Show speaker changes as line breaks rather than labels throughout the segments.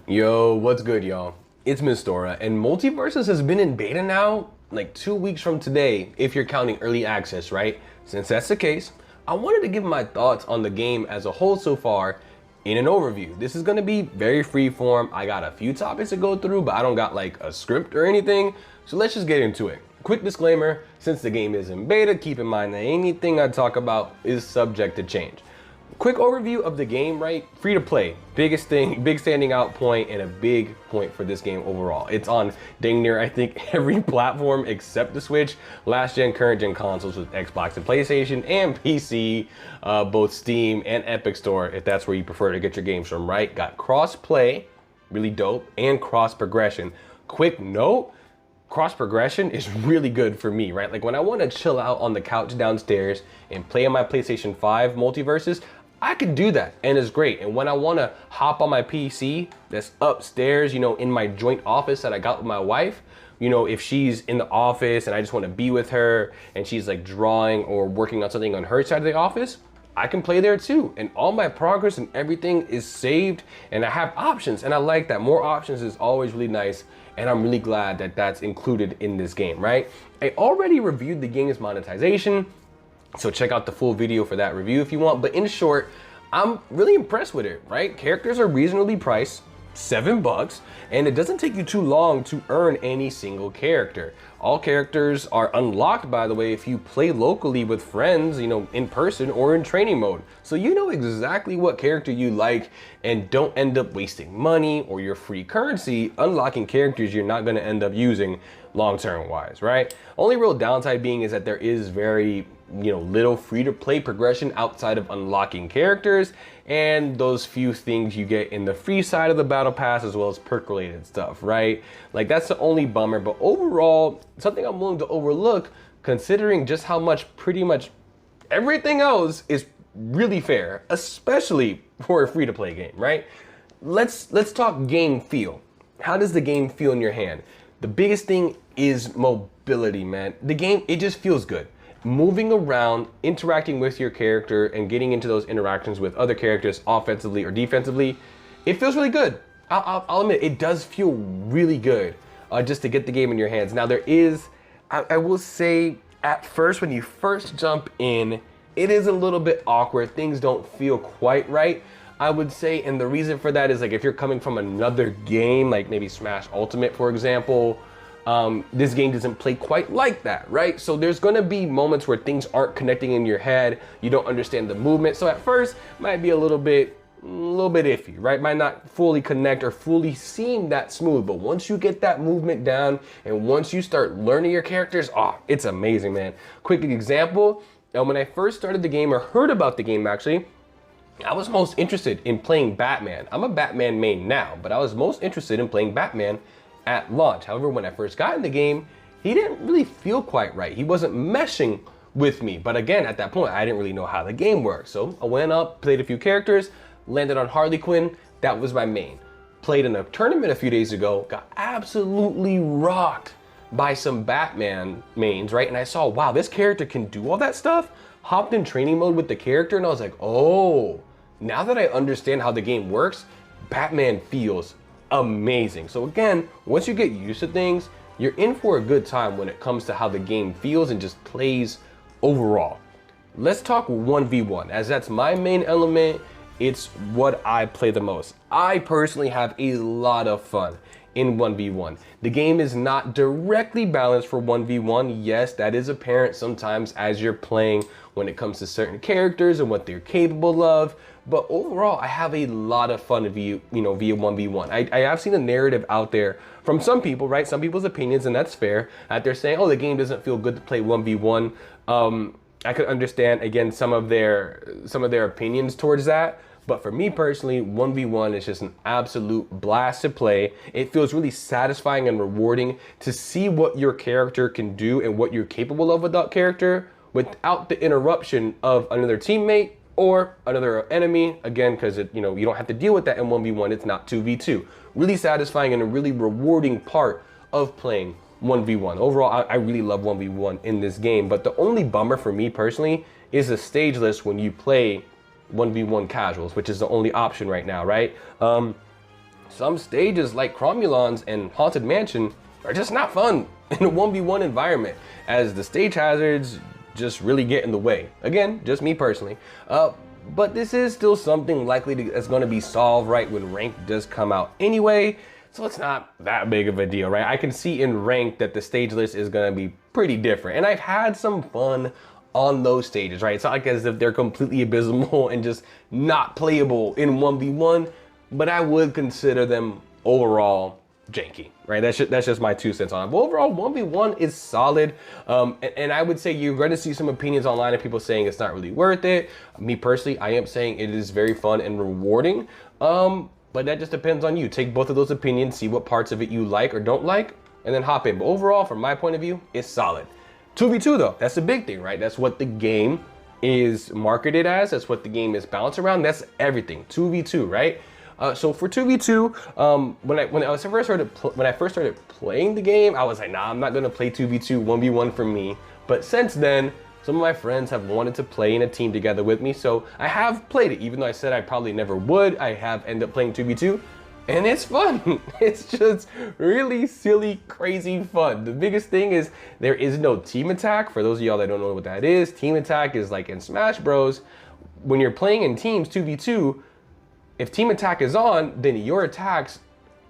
Yo, what's good, y'all? It's Mistora, and Multiversus has been in beta now, like 2 weeks from today, if you're counting early access, right? Since that's the case, I wanted to give my thoughts on the game as a whole so far in an overview. This is gonna be very freeform. I got a few topics to go through, but I don't got like a script or anything, so let's just get into it. Quick disclaimer, since the game is in beta, keep in mind that anything I talk about is subject to change. Quick overview of the game, right? Free to play. Biggest thing, big standing out point, and a big point for this game overall. It's on dang near, I think, every platform except the Switch, last gen, current gen consoles with Xbox and PlayStation, and PC, both Steam and Epic Store, if that's where you prefer to get your games from, right? Got cross play, really dope, and cross progression. Quick note, cross progression is really good for me, right? Like when I want to chill out on the couch downstairs and play on my PlayStation 5 Multiversus, I can do that and it's great. And when I want to hop on my PC that's upstairs, you know, in my joint office that I got with my wife, you know, if she's in the office and I just want to be with her and she's like drawing or working on something on her side of the office, I can play there too. And all my progress and everything is saved and I have options, and I like that. More options is always really nice, and I'm really glad that that's included in this game, right? I already reviewed the game's monetization, so check out the full video for that review if you want. But in short, I'm really impressed with it, right? Characters are reasonably priced, $7, and it doesn't take you too long to earn any single character. All characters are unlocked, by the way, if you play locally with friends, you know, in person or in training mode. So you know exactly what character you like and don't end up wasting money or your free currency unlocking characters you're not gonna end up using long-term wise, right? Only real downside being is that there is very, you know, little free-to-play progression outside of unlocking characters and those few things you get in the free side of the battle pass, as well as perk-related stuff, right? Like that's the only bummer, but overall, something I'm willing to overlook considering just how much pretty much everything else is really fair, especially for a free-to-play game, right? Let's talk game feel. How does the game feel in your hand? The biggest thing is mobility, man. The game, it just feels good. Moving around, interacting with your character, and getting into those interactions with other characters offensively or defensively, it feels really good. I'll admit, it does feel really good just to get the game in your hands. Now there is, I will say, at first, when you first jump in, it is a little bit awkward. Things don't feel quite right, I would say, and the reason for that is like if you're coming from another game, like maybe Smash Ultimate, for example, this game doesn't play quite like that, right? So there's gonna be moments where things aren't connecting in your head, you don't understand the movement, so at first might be a little bit iffy, right? Might not fully connect or fully seem that smooth, but once you get that movement down and once you start learning your characters, it's amazing, man. Quick example, when I first started the game or heard about the game actually, I was most interested in playing Batman. I'm a Batman main now, but I was most interested in playing Batman at launch. However, when I first got in the game, he didn't really feel quite right. He wasn't meshing with me. But again, at that point, I didn't really know how the game worked. So I went up, played a few characters, landed on Harley Quinn. That was my main. Played in a tournament a few days ago, got absolutely rocked by some Batman mains, right? And I saw, wow, this character can do all that stuff. Hopped in training mode with the character and I was like, oh, now that I understand how the game works, Batman feels amazing. So again, once you get used to things, you're in for a good time when it comes to how the game feels and just plays overall. Let's talk 1v1, as that's my main element. It's what I play the most. I personally have a lot of fun in 1v1. The game is not directly balanced for 1v1. Yes, that is apparent sometimes as you're playing when it comes to certain characters and what they're capable of. But overall, I have a lot of fun via 1v1. I have seen a narrative out there from some people, right? Some people's opinions, and that's fair, that they're saying, oh, the game doesn't feel good to play 1v1. I could understand, again, some of their opinions towards that. But for me personally, 1v1 is just an absolute blast to play. It feels really satisfying and rewarding to see what your character can do and what you're capable of with that character without the interruption of another teammate or another enemy, again, because you don't have to deal with that in 1v1. It's not 2v2. Really satisfying and a really rewarding part of playing 1v1. Overall, I really love 1v1 in this game, but the only bummer for me personally is the stage list when you play 1v1 casuals, which is the only option right now, right? some stages like Cromulons and Haunted Mansion are just not fun in a 1v1 environment, as the stage hazards just really get in the way. Again, just me personally. But this is still something that's going to be solved right when rank does come out anyway, so it's not that big of a deal, right? I can see in rank that the stage list is going to be pretty different, and I've had some fun on those stages, right? It's not like as if they're completely abysmal and just not playable in 1v1, but I would consider them overall janky, right? That's just my 2 cents on it. But overall, 1v1 is solid. And I would say you're going to see some opinions online of people saying it's not really worth it. Me personally, I am saying it is very fun and rewarding. But that just depends on you. Take both of those opinions, see what parts of it you like or don't like, and then hop in. But overall, from my point of view, it's solid. 2v2 though, that's the big thing, right? That's what the game is marketed as. That's what the game is balanced around. That's everything, 2v2, right? So for 2v2, when I first started playing the game, I was like, nah, I'm not gonna play 2v2, 1v1 for me. But since then, some of my friends have wanted to play in a team together with me, so I have played it. Even though I said I probably never would, I have ended up playing 2v2, and it's fun. It's just really silly, crazy fun. The biggest thing is there is no team attack. For those of y'all that don't know what that is, team attack is like in Smash Bros. When you're playing in teams 2v2, if team attack is on, then your attacks,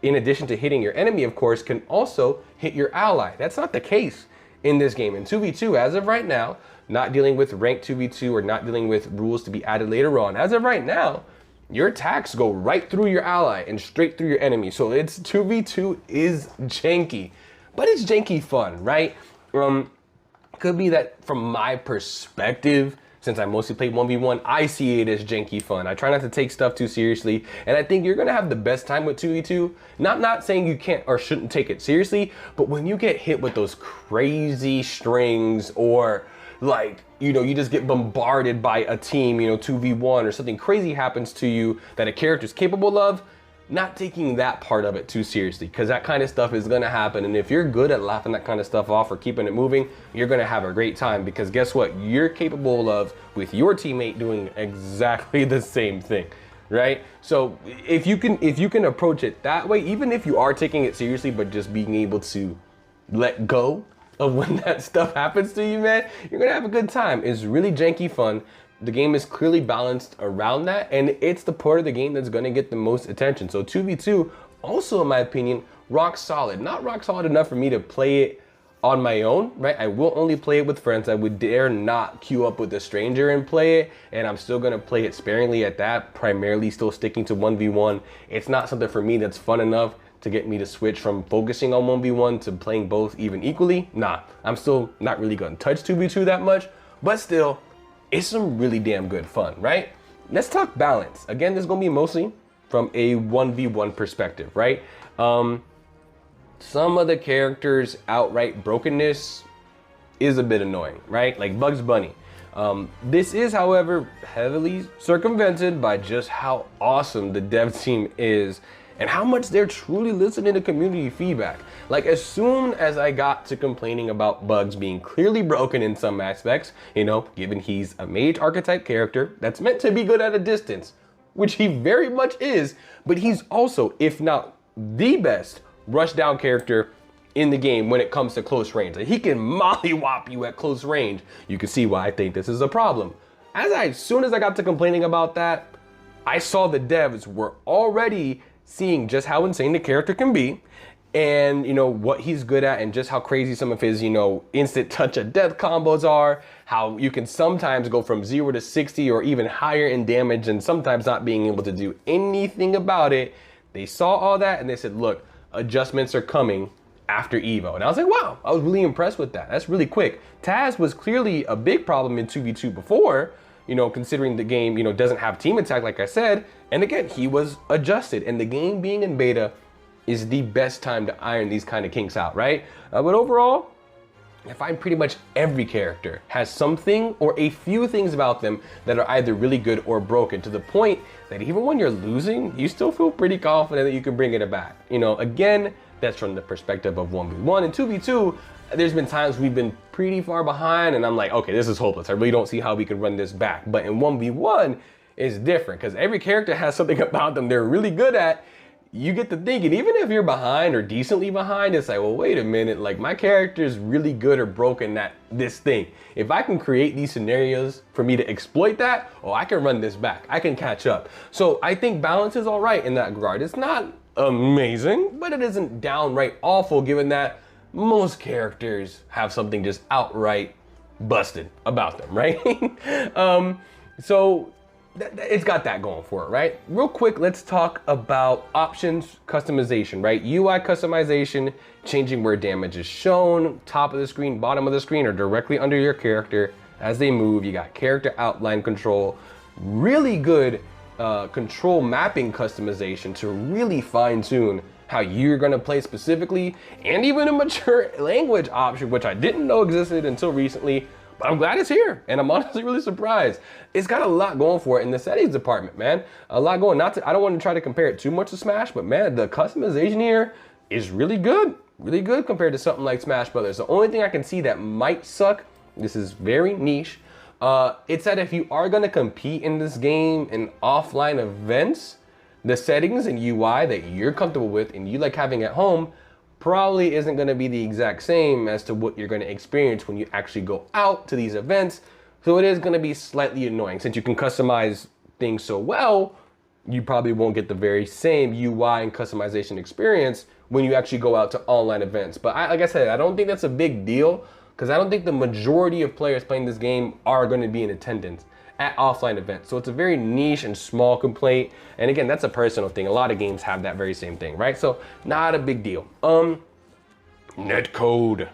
in addition to hitting your enemy, of course, can also hit your ally. That's not the case in this game. In 2v2, as of right now, not dealing with ranked 2v2 or not dealing with rules to be added later on, as of right now, your attacks go right through your ally and straight through your enemy. So it's 2v2 is janky, but it's janky fun, right? Could be that from my perspective, since I mostly play 1v1, I see it as janky fun. I try not to take stuff too seriously, and I think you're gonna have the best time with 2v2. Not saying you can't or shouldn't take it seriously, but when you get hit with those crazy strings, or like, you know, you just get bombarded by a team, you know, 2v1, or something crazy happens to you that a character's capable of, not taking that part of it too seriously, because that kind of stuff is gonna happen. And if you're good at laughing that kind of stuff off or keeping it moving, you're gonna have a great time, because guess what? You're capable of, with your teammate, doing exactly the same thing, right? So if you can approach it that way, even if you are taking it seriously, but just being able to let go of when that stuff happens to you, man, you're gonna have a good time. It's really janky fun. The game is clearly balanced around that, and it's the part of the game that's gonna get the most attention. So 2v2, also in my opinion, rock solid. Not rock solid enough for me to play it on my own, right? I will only play it with friends. I would dare not queue up with a stranger and play it, and I'm still gonna play it sparingly at that, primarily still sticking to 1v1. It's not something for me that's fun enough to get me to switch from focusing on 1v1 to playing both even equally. Nah, I'm still not really gonna touch 2v2 that much, but still, it's some really damn good fun, right? Let's talk balance. Again, this is gonna be mostly from a 1v1 perspective, right? Some of the characters' outright brokenness is a bit annoying, right? Like Bugs Bunny. This is, however, heavily circumvented by just how awesome the dev team is and how much they're truly listening to community feedback. Like, as soon as I got to complaining about Bugs being clearly broken in some aspects, you know, given he's a mage archetype character that's meant to be good at a distance, which he very much is, but he's also, if not the best, rush down character in the game when it comes to close range. Like, he can mollywop you at close range. You can see why I think this is a problem. As soon as I got to complaining about that, I saw the devs were already seeing just how insane the character can be, and you know what he's good at, and just how crazy some of his, you know, instant touch of death combos are, how you can sometimes go from 0 to 60 or even higher in damage, and sometimes not being able to do anything about it. They saw all that and they said, look, adjustments are coming after Evo. And I was like, wow, I was really impressed with that. That's really quick. Taz was clearly a big problem in 2v2 before, you know, considering the game, you know, doesn't have team attack, like I said. And again, he was adjusted, and the game being in beta is the best time to iron these kind of kinks out, right? But overall, I find pretty much every character has something or a few things about them that are either really good or broken, to the point that even when you're losing, you still feel pretty confident that you can bring it back. You know, again, that's from the perspective of 1v1. And 2v2, there's been times we've been pretty far behind and I'm like, okay, this is hopeless. I really don't see how we can run this back. But in 1v1, it's different, because every character has something about them they're really good at. you get to thinking, even if you're behind or decently behind, it's like, well, wait a minute, like my character is really good or broken at this thing. If I can create these scenarios for me to exploit that, oh, I can run this back. I can catch up. So I think balance is all right in that regard. It's not amazing, but it isn't downright awful given that most characters have something just outright busted about them, right? So it's got that going for it, right? Real quick, let's talk about options customization, right? UI customization, changing where damage is shown, top of the screen, bottom of the screen, or directly under your character as they move. You got character outline control, really good control mapping customization to really fine tune how you're gonna play specifically, and even a mature language option, which I didn't know existed until recently. But I'm glad it's here, and I'm honestly really surprised. It's got a lot going for it in the settings department, man. A lot going. I don't want to try to compare it too much to Smash, but man, the customization here is really good compared to something like Smash Brothers. The only thing I can see that might suck, this is very niche, it's that if you are gonna compete in this game in offline events, the settings and UI that you're comfortable with and you like having at home probably isn't going to be the exact same as to what you're going to experience when you actually go out to these events. So it is going to be slightly annoying. Since you can customize things so well, you probably won't get the very same UI and customization experience when you actually go out to online events. But like I said, I don't think that's a big deal because I don't think the majority of players playing this game are going to be in attendance at offline events. So it's a very niche and small complaint. And again, that's a personal thing. A lot of games have that very same thing, right? So not a big deal. Netcode.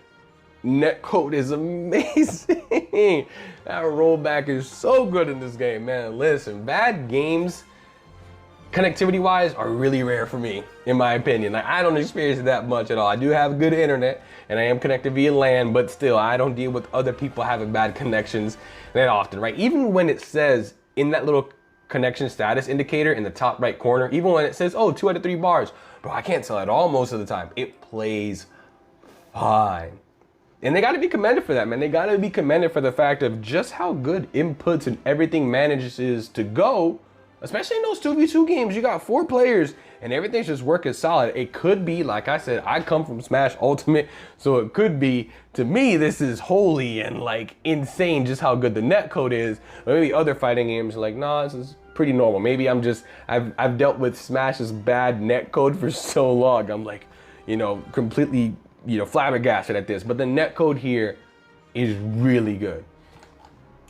Netcode is amazing. That rollback is so good in this game, man. Listen, bad games, connectivity wise, are really rare for me, in my opinion. Like, I don't experience it that much at all. I do have good internet and I am connected via LAN, but still, I don't deal with other people having bad connections that often, right? Even when it says in that little connection status indicator in the top right corner, even when it says, oh, 2 out of 3 bars, bro, I can't tell at all most of the time. It plays fine. And they got to be commended for that, man. They got to be commended for the fact of just how good inputs and everything manages to go, especially in those 2v2 games. You got 4 players and everything's just working solid. It could be, like I said, I come from Smash Ultimate, so it could be, to me, this is holy and like insane just how good the netcode is. But maybe other fighting games are like, nah, this is pretty normal. Maybe I've dealt with Smash's bad netcode for so long. I'm like, you know, completely, you know, flabbergasted at this. But the netcode here is really good.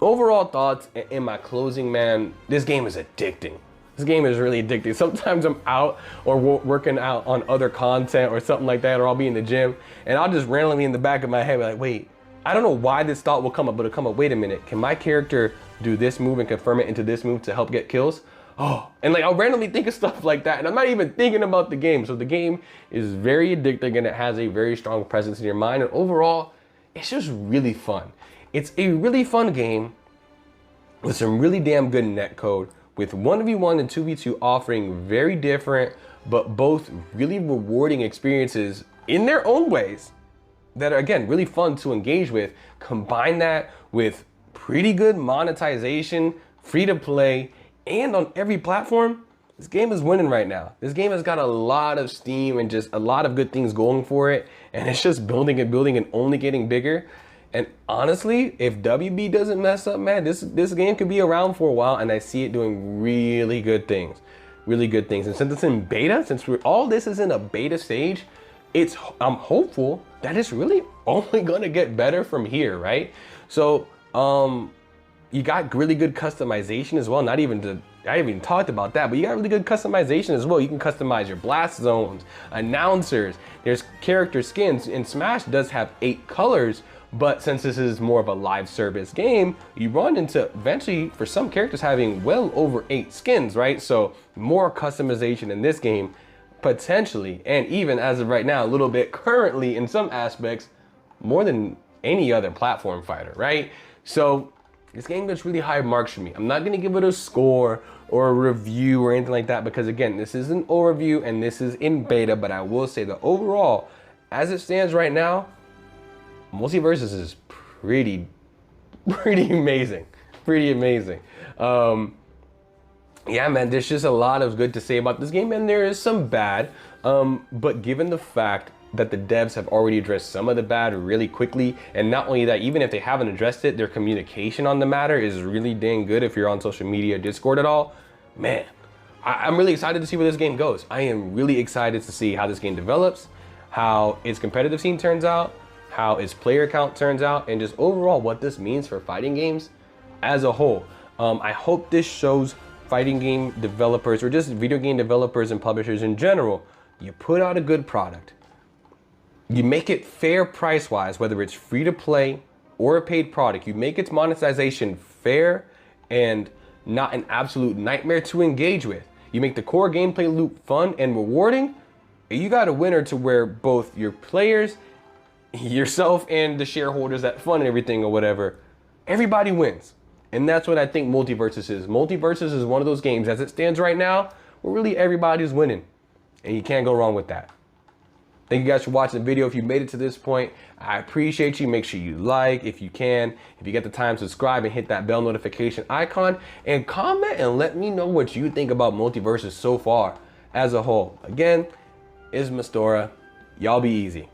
Overall thoughts in my closing, man, this game is addicting. This game is really addicting. Sometimes I'm out or working out on other content or something like that, or I'll be in the gym and I'll just randomly in the back of my head be like, wait, I don't know why this thought will come up, but it'll come up, wait a minute, can my character do this move and confirm it into this move to help get kills? Oh, and like I'll randomly think of stuff like that and I'm not even thinking about the game. So the game is very addicting and it has a very strong presence in your mind, and overall, it's just really fun. It's a really fun game with some really damn good netcode, with 1v1 and 2v2 offering very different but both really rewarding experiences in their own ways that are, again, really fun to engage with. Combine that with pretty good monetization, free to play, and on every platform. This game is winning right now. This game has got a lot of steam and just a lot of good things going for it, and it's just building and building and only getting bigger. And honestly, if WB doesn't mess up, man, this game could be around for a while, and I see it doing really good things. Really good things. And since it's in beta, since all this is in a beta stage, I'm hopeful that it's really only gonna get better from here, right? So you got really good customization as well. I haven't even talked about that, but you got really good customization as well. You can customize your blast zones, announcers, there's character skins, and Smash does have 8 colors. But since this is more of a live service game, you run into eventually, for some characters, having well over 8 skins, right? So more customization in this game, potentially, and even as of right now, a little bit currently in some aspects, more than any other platform fighter, right? So this game gets really high marks for me. I'm not gonna give it a score or a review or anything like that, because again, this is an overview and this is in beta, but I will say that overall, as it stands right now, Multiversus is pretty amazing. Pretty amazing. Yeah, man, there's just a lot of good to say about this game, and there is some bad. But given the fact that the devs have already addressed some of the bad really quickly, and not only that, even if they haven't addressed it, their communication on the matter is really dang good if you're on social media, Discord at all. Man, I'm really excited to see where this game goes. I am really excited to see how this game develops, how its competitive scene turns out, how its player count turns out, and just overall what this means for fighting games as a whole. I hope this shows fighting game developers, or just video game developers and publishers in general, you put out a good product. You make it fair price-wise, whether it's free to play or a paid product. You make its monetization fair and not an absolute nightmare to engage with. You make the core gameplay loop fun and rewarding. You got a winner to where both your players, yourself, and the shareholders that fund everything or whatever, everybody wins. And that's what I think Multiversus is. Multiversus is one of those games, as it stands right now, where really everybody's winning. And you can't go wrong with that. Thank you guys for watching the video. If you made it to this point, I appreciate you. Make sure you like if you can. If you get the time, subscribe and hit that bell notification icon. And comment and let me know what you think about Multiversus so far as a whole. Again, it's Mistora. Y'all be easy.